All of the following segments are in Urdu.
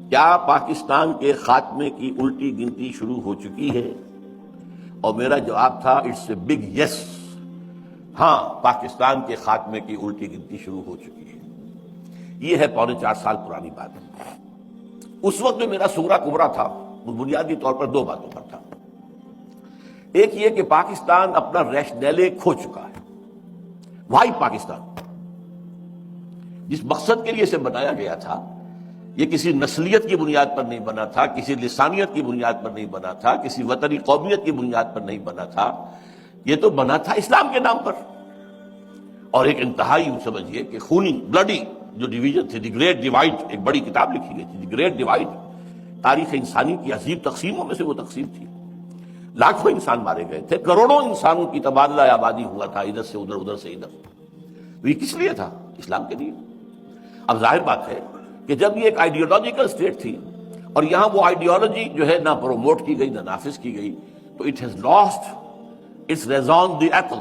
کیا پاکستان کے خاتمے کی الٹی گنتی شروع ہو چکی ہے؟ اور میرا جواب تھا اٹس اے بگ یس. ہاں، پاکستان کے خاتمے کی الٹی گنتی شروع ہو چکی ہے. یہ ہے 4.25 سال پرانی بات. اس وقت جو میرا سغرا کبرا تھا وہ بنیادی طور پر 2 باتوں پر تھا. ایک یہ کہ پاکستان اپنا ریشنیلے کھو چکا ہے. وائی پاکستان جس مقصد کے لیے اسے بنایا گیا تھا، یہ کسی نسلیت کی بنیاد پر نہیں بنا تھا، کسی لسانیت کی بنیاد پر نہیں بنا تھا، کسی وطنی قومیت کی بنیاد پر نہیں بنا تھا. یہ تو بنا تھا اسلام کے نام پر. اور ایک انتہائی سمجھیے کہ خونی بلڈی جو ڈویژن تھی، دی گریٹ ڈیوائڈ، ایک بڑی کتاب لکھی گئی تھی دی گریٹ ڈیوائڈ. تاریخ انسانی کی عظیم تقسیموں میں سے وہ تقسیم تھی. لاکھوں انسان مارے گئے تھے، کروڑوں انسانوں کی تبادلہ آبادی ہوا تھا، ادھر سے ادھر، ادھر سے ادھر. یہ کس لیے تھا؟ اسلام کے لیے. اب ظاہر بات ہے کہ جب یہ ایک آئیڈیالوجیکل اسٹیٹ تھی اور یہاں وہ آئیڈیالوجی جو ہے نہ پروموٹ کی گئی نہ نافذ کی گئی، تو it has lost its reason دی ایتھل.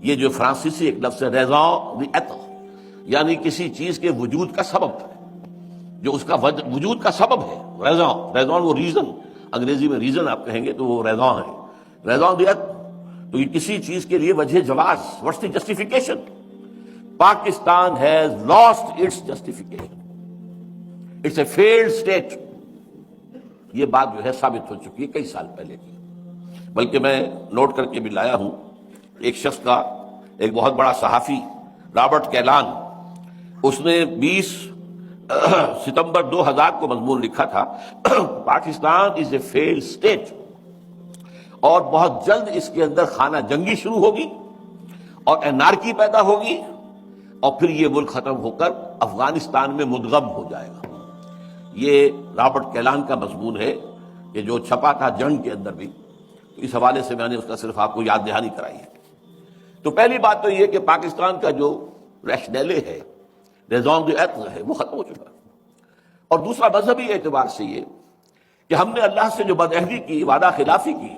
یہ جو فرانسیسی ایک لفظ ہے ریزون دی ایتھل، یعنی کسی چیز کے وجود کا سبب ہے، جو اس کا وجود کا سبب ہے. ریزون وہ ریزن، انگریزی میں ریزن آپ کہیں گے تو وہ ریزون ہے. ریزون دی ایتھل تو یہ کسی چیز کے لیے وجہ جواز. What's the justification? Pakistan has lost its justification. It's a failed state. یہ بات جو ہے ثابت ہو چکی ہے کئی سال پہلے کی. بلکہ میں نوٹ کر کے بھی لایا ہوں، ایک شخص کا، ایک بہت بڑا صحافی رابرٹ کیلان، اس نے 20 ستمبر 2000 کو مضمون لکھا تھا پاکستان از اے فیلڈ اسٹیٹ، اور بہت جلد اس کے اندر خانہ جنگی شروع ہوگی اور انارکی پیدا ہوگی، اور پھر یہ ملک ختم ہو کر افغانستان میں مدغم ہو جائے گا. یہ رابرٹ کیلان کا مضمون ہے کہ جو چھپا تھا جنگ کے اندر بھی. تو اس حوالے سے میں نے اس کا صرف آپ کو یاد دہانی کرائی ہے. تو پہلی بات تو یہ کہ پاکستان کا جو ریشنیلے ہے، ریزون دی ایتھل ہے، وہ ختم ہو چکا. اور دوسرا مذہبی اعتبار سے یہ کہ ہم نے اللہ سے جو بدعہدی کی، وعدہ خلافی کی،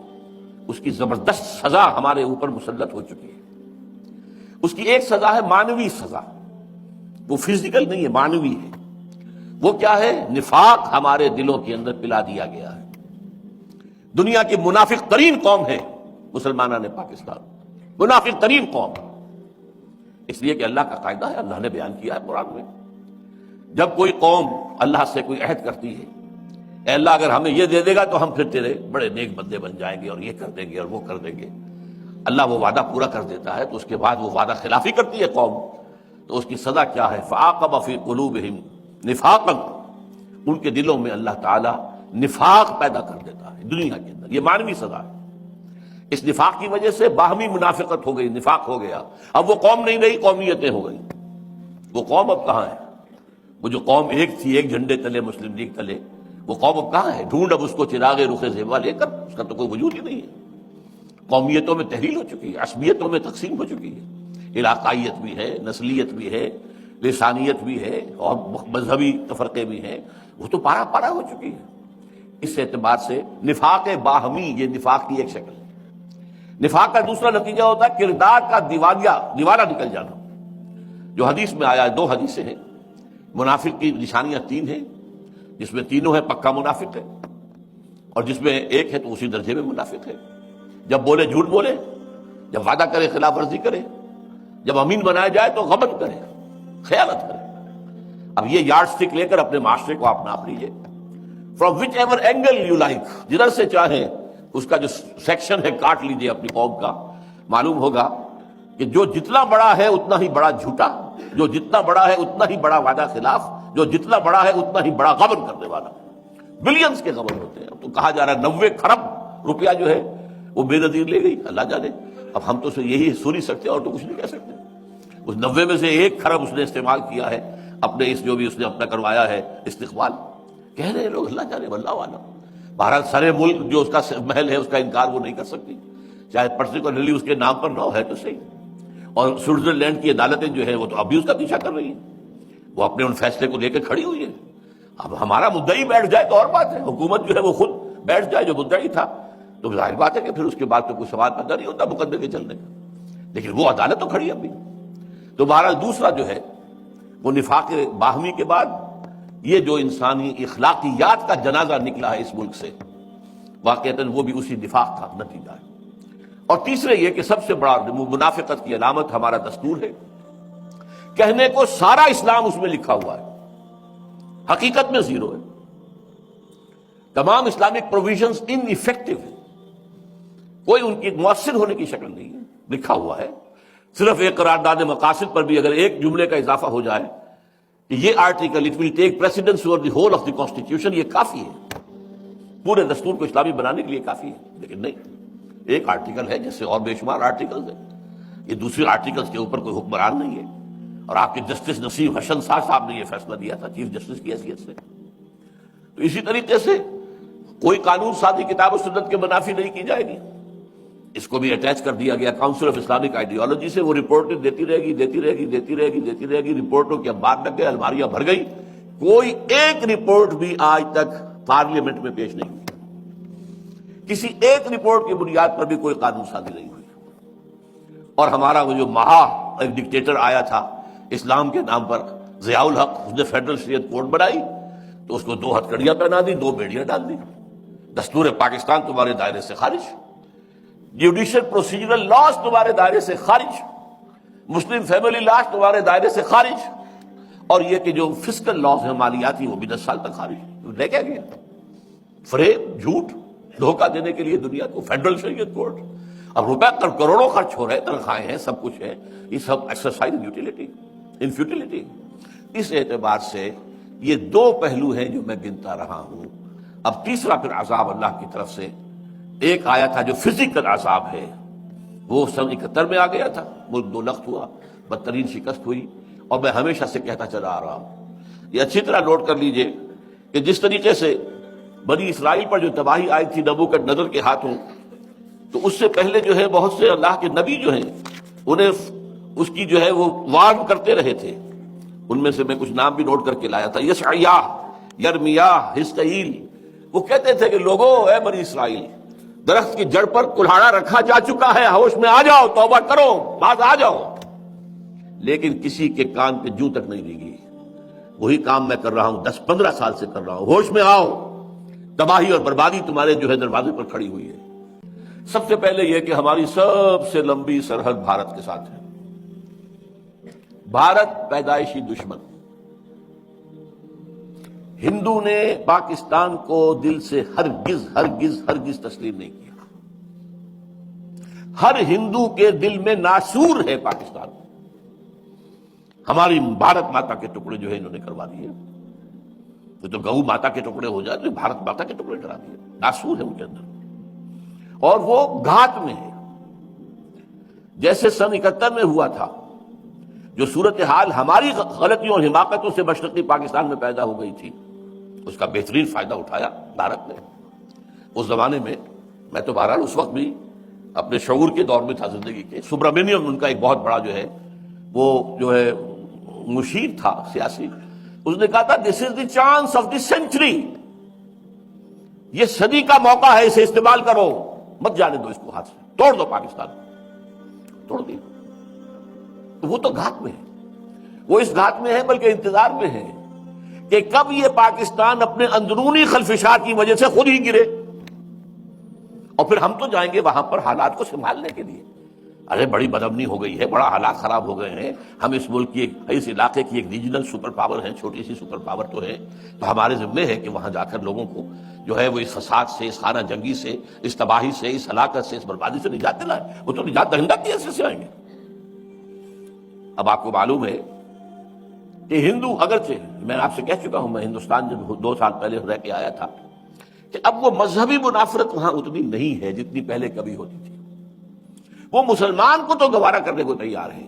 اس کی زبردست سزا ہمارے اوپر مسلط ہو چکی ہے. اس کی ایک سزا ہے معنوی سزا، وہ فزیکل نہیں ہے، معنوی ہے. وہ کیا ہے؟ نفاق ہمارے دلوں کے اندر پلا دیا گیا ہے. دنیا کی منافق ترین قوم ہے مسلمانان پاکستان، منافق ترین قوم. اس لیے کہ اللہ کا قاعدہ ہے، اللہ نے بیان کیا ہے قرآن میں، جب کوئی قوم اللہ سے کوئی عہد کرتی ہے، اے اللہ اگر ہمیں یہ دے دے گا تو ہم پھر تیرے بڑے نیک بندے بن جائیں گے اور یہ کر دیں گے اور وہ کر دیں گے. اللہ وہ وعدہ پورا کر دیتا ہے تو اس کے بعد وہ وعدہ خلافی کرتی ہے قوم، تو اس کی سزا کیا ہے؟ فَعَاقَبَ فِي قُلُوبِهِمْ نِفَاقًا. ان کے دلوں میں اللہ تعالیٰ نفاق پیدا کر دیتا ہے دنیا کے اندر. یہ معنوی سزا ہے. اس نفاق کی وجہ سے باہمی منافقت ہو گئی، نفاق ہو گیا. اب وہ قوم نہیں رہی، قومیتیں ہو گئی. وہ قوم اب کہاں ہے؟ وہ جو قوم ایک تھی، ایک جھنڈے تلے، مسلم لیگ تلے، وہ قوم اب کہاں ہے؟ ڈھونڈ اب اس کو چراغ رخ زیبا لے کر، اس کا تو کوئی وجود ہی نہیں ہے. قومیتوں میں تحلیل ہو چکی ہے، عصبیتوں میں تقسیم ہو چکی ہے، علاقائیت بھی ہے، نسلیت بھی ہے، لسانیت بھی ہے، اور مذہبی تفرقے بھی ہیں. وہ تو پارا پارا ہو چکی ہے. اس اعتبار سے نفاق باہمی، یہ نفاق کی ایک شکل ہے. نفاق کا دوسرا نتیجہ ہوتا ہے کردار کا دیوارہ نکل جانا. جو حدیث میں آیا ہے، 2 حدیثیں ہیں. منافق کی نشانیاں 3 ہیں، جس میں تینوں ہے پکا منافق ہے، اور جس میں ایک ہے تو اسی درجے میں منافق ہے. جب بولے جھوٹ بولے، جب وعدہ کرے خلاف ورزی کرے، جب امین بنایا جائے تو غبن کرے، خیانت کرے. اب یہ یارڈ سٹک لے کر اپنے معاشرے کو آپ ناپ لیجیے، from which ever angle you like, جدھر سے چاہیں اس کا جو سیکشن ہے کاٹ لیجیے اپنی قوم کا. معلوم ہوگا کہ جو جتنا بڑا ہے اتنا ہی بڑا جھوٹا، جو جتنا بڑا ہے اتنا ہی بڑا وعدہ خلاف، جو جتنا بڑا ہے اتنا ہی بڑا غبن کرنے والا. بلینز کے غبن ہوتے ہیں. تو کہا جا رہا ہے 90 کھرب روپیہ جو ہے وہ بے نظیر لے گئی، اللہ جانے. اب ہم تو یہی سن ہی سکتے اور تو کچھ نہیں کہہ سکتے. اس 90 میں سے 1 کھرب اس نے استعمال کیا ہے اپنے اس جو بھی اس نے اپنا کروایا ہے استقبال. کہہ رہے ہیں لوگ اللہ جانے واللہ عالم. بہرحال سارے ملک جو اس کا محل ہے اس کا انکار وہ نہیں کر سکتی، چاہے پرٹیکولرلی اس کے نام پر نہ ہے تو صحیح. اور سوئٹزرلینڈ کی عدالتیں جو ہیں وہ تو ابھی اس کا پیچھا کر رہی ہیں، وہ اپنے ان فیصلے کو لے کے کھڑی ہوئی ہے. اب ہمارا مدعی بیٹھ جائے تو اور بات ہے، حکومت جو ہے وہ خود بیٹھ جائے جو مدعی تھا، تو ظاہر بات ہے کہ پھر اس کے بعد تو کوئی سوال پیدا نہیں ہوتا مقدمے کے چلنے کا. لیکن وہ عدالت تو کھڑی ابھی. تو بہرحال دوسرا جو ہے وہ نفاق باہمی کے بعد یہ جو انسانی اخلاقیات کا جنازہ نکلا ہے اس ملک سے، واقعتاً وہ بھی اسی نفاق کا نتیجہ ہے۔ اور تیسرے یہ کہ سب سے بڑا منافقت کی علامت ہمارا دستور ہے، کہنے کو سارا اسلام اس میں لکھا ہوا ہے، حقیقت میں زیرو ہے۔ تمام اسلامک پروویژنز ان ایفیکٹو ہیں، کوئی ان کی مؤثر ہونے کی شکل نہیں ہے، لکھا ہوا ہے۔ صرف ایک قرارداد مقاصد پر بھی اگر ایک جملے کا اضافہ ہو جائے کہ یہ article it will take precedence over the whole of the constitution, یہ کافی ہے، پورے دستور کو اسلامی بنانے کے لیے کافی ہے۔ لیکن نہیں، ایک آرٹیکل ہے جیسے اور بے شمار آرٹیکلز ہیں، یہ دوسرے آرٹیکلز کے اوپر کوئی حکمران نہیں ہے۔ اور آپ کے جسٹس نصیر حسن صاحب نے یہ فیصلہ دیا تھا چیف جسٹس کی حیثیت سے۔ تو اسی طریقے سے کوئی قانون سازی کتاب و سنت کے منافی نہیں کی جائے گی، اس کو بھی اٹیچ کر دیا گیا کاؤنسل آف اسلامک آئیڈیالوجی سے، وہ رپورٹیں دیتی رہے گی، رپورٹوں کی انبار لگ گئے، الماریاں بھر گئی، کوئی ایک رپورٹ بھی آج تک پارلیمنٹ میں پیش نہیں ہوئی، کسی ایک رپورٹ کی بنیاد پر بھی کوئی قانون سازی نہیں ہوئی۔ اور ہمارا وہ جو ایک ڈکٹیٹر آیا تھا اسلام کے نام پر، ضیاء الحق، اس نے فیڈرل شریعت کورٹ بنائی تو اس کو 2 ہتھکڑیاں پہنا دی، 2 بیڑیاں ڈال دی، دستور پاکستان تمہارے دائرے سے خارج، جوڈیشل پروسیجرل لاز تمہارے دائرے سے خارج، مسلم فیملی لاز تمہارے دائرے سے خارج، اور یہ کہ جو فسکل لاز ہیں مالیاتی وہ بھی 10 سال تک خارج۔ لے کیا گیا؟ فریب، جھوٹ، دھوکہ دینے کے لیے دنیا کو فیڈرل شریعت کورٹ۔ اب روپے کروڑوں خرچ ہو رہے ہیں، تنخواہیں ہیں، سب کچھ ہے، یہ سب ایکسرسائز ان فیوٹیلٹی۔ اس اعتبار سے یہ 2 پہلو ہیں جو میں گنتا رہا ہوں۔ اب تیسرا پھر عذاب اللہ کی طرف سے ایک آیا تھا جو فزیکل عذاب ہے، وہ سن 71 میں آ گیا تھا، ملک 2 لخت ہوا، بدترین شکست ہوئی، اور میں ہمیشہ سے کہتا چلا آ رہا ہوں، یہ اچھی طرح نوٹ کر لیجئے کہ جس طریقے سے بنی اسرائیل پر جو تباہی آئی تھی نبوکدنضر کے ہاتھوں، تو اس سے پہلے جو ہے بہت سے اللہ کے نبی جو ہیں انہیں اس کی جو ہے وہ وارن کرتے رہے تھے۔ ان میں سے میں کچھ نام بھی نوٹ کر کے لایا تھا، یشعیاہ، یرمیاہ، حزقیل، وہ کہتے تھے کہ لوگوں، اے بنی اسرائیل، درخت کی جڑ پر کلہاڑا رکھا جا چکا ہے، ہوش میں آ جاؤ، توبہ کرو، باز آ جاؤ۔ لیکن کسی کے کان پہ جوں تک نہیں لگی، وہی کام میں کر رہا ہوں، 10-15 سال سے کر رہا ہوں، ہوش میں آؤ، تباہی اور بربادی تمہارے جو ہے دروازے پر کھڑی ہوئی ہے۔ سب سے پہلے یہ کہ ہماری سب سے لمبی سرحد بھارت کے ساتھ ہے، بھارت پیدائشی دشمن۔ ہندو نے پاکستان کو دل سے ہرگز تسلیم نہیں کیا، ہر ہندو کے دل میں ناسور ہے پاکستان۔ ہماری بھارت ماتا کے ٹکڑے جو ہے انہوں نے کروا دیے، تو گو ماتا کے ٹکڑے ہو جائے تو بھارت ماتا کے ٹکڑے کرا دیے، ناسور ہے ان کے اندر، اور وہ گھات میں ہے۔ جیسے سن 71 میں ہوا تھا، جو صورتحال ہماری غلطیوں اور حماقتوں سے مشرقی پاکستان میں پیدا ہو گئی تھی، اس کا بہترین فائدہ اٹھایا بھارت نے۔ اس زمانے میں میں تو بہرحال اس وقت بھی اپنے شعور کے دور میں تھا زندگی کے، سبرامنیم ان کا ایک بہت بڑا جو ہے وہ جو ہے مشیر تھا سیاسی، اس نے کہا تھا this is the chance of the century, یہ صدی کا موقع ہے، اسے استعمال کرو، مت جانے دو اس کو ہاتھ سے، توڑ دو پاکستان، توڑ دی۔ تو وہ تو گھات میں ہے، وہ اس گھات میں ہے بلکہ انتظار میں ہے کہ کب یہ پاکستان اپنے اندرونی خلفشات کی وجہ سے خود ہی گرے، اور پھر ہم تو جائیں گے وہاں پر حالات کو سنبھالنے کے لیے۔ ارے بڑی بدامنی ہو گئی ہے، بڑا حالات خراب ہو گئے ہیں، ہم اس ملک کی اس علاقے کی ایک ریجنل سپر پاور ہیں، چھوٹی سی سپر پاور تو ہے، تو ہمارے ذمے ہے کہ وہاں جا کر لوگوں کو جو ہے وہ اس فساد سے، اس خانہ جنگی سے، اس تباہی سے، اس ہلاکت سے، اس بربادی سے نجات دلائیں۔ وہ تو نجات دہندہ کی حیثیت سے آئیں گے۔ اب آپ کو معلوم ہے کہ ہندو، اگرچہ میں آپ سے کہہ چکا ہوں، میں ہندوستان جب 2 سال پہلے رہ کے آیا تھا، کہ اب وہ مذہبی منافرت وہاں اتنی نہیں ہے جتنی پہلے کبھی ہوتی تھی۔ وہ مسلمان کو تو گوارا کرنے کو تیار ہے،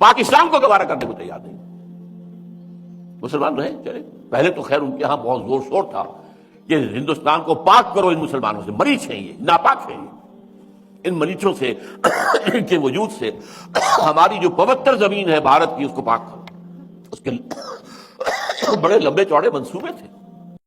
پاکستان کو گوارا کرنے کو تیار نہیں۔ مسلمان رہے چلے، پہلے تو خیر ان کے ہاں بہت زور شور تھا کہ ہندوستان کو پاک کرو ان مسلمانوں سے، مریچ ہیں یہ، ناپاک ہیں یہ، ان مریچوں سے، ان کے وجود سے ہماری جو پوتر زمین ہے بھارت کی، اس کو پاک کرو۔ اس کے بڑے لمبے چوڑے منصوبے تھے،